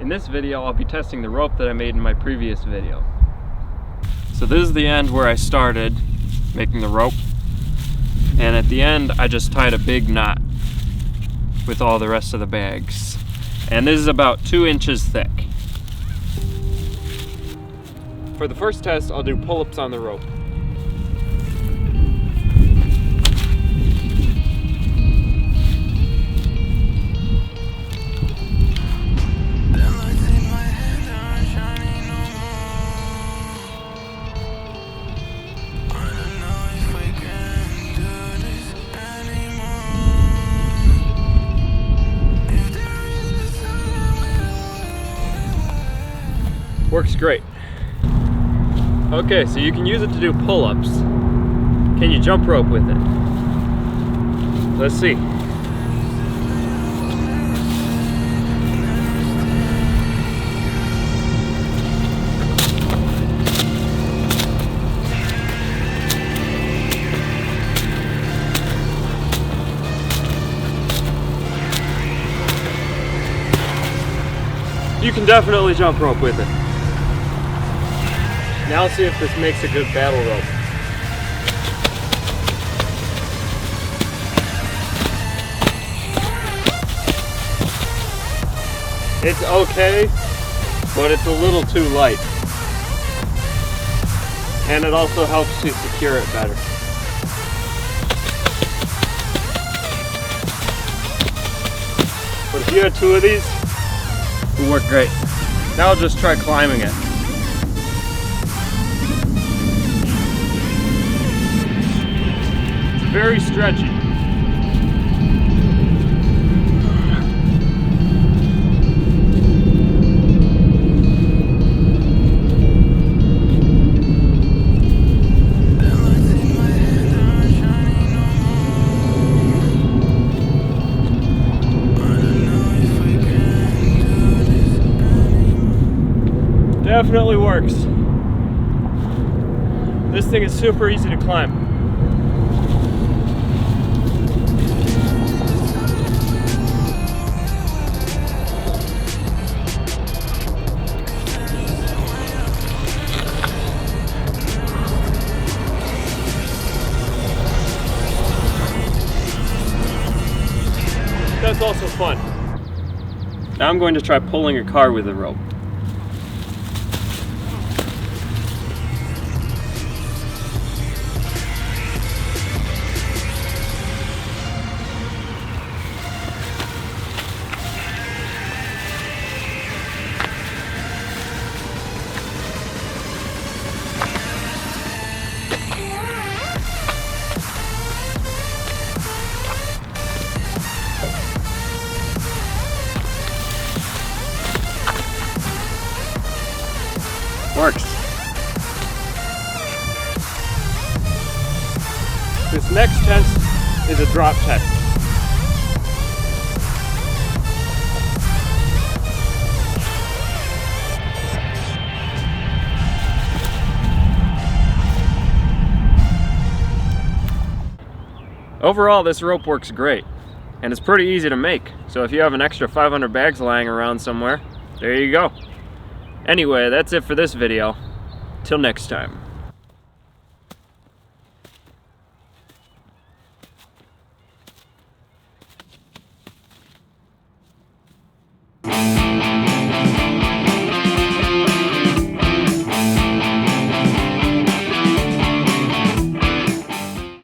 In this video, I'll be testing the rope that I made in my previous video. So this is the end where I started making the rope. And at the end, I just tied a big knot with all the rest of the bags. And this is about 2 inches thick. For the first test, I'll do pull-ups on the rope. Works great. Okay, so you can use it to do pull-ups. Can you jump rope with it? Let's see. You can definitely jump rope with it. Now let's see if this makes a good battle rope. It's okay, but it's a little too light. And it also helps to secure it better. But if you had 2 of these, it would work great. Now I'll just try climbing it. Very stretchy. Definitely works. This thing is super easy to climb. That's also fun. Now I'm going to try pulling a car with a rope. Works. This next test is a drop test. Overall, this rope works great, and it's pretty easy to make. So if you have an extra 500 bags lying around somewhere, there you go. Anyway, that's it for this video. Till next time.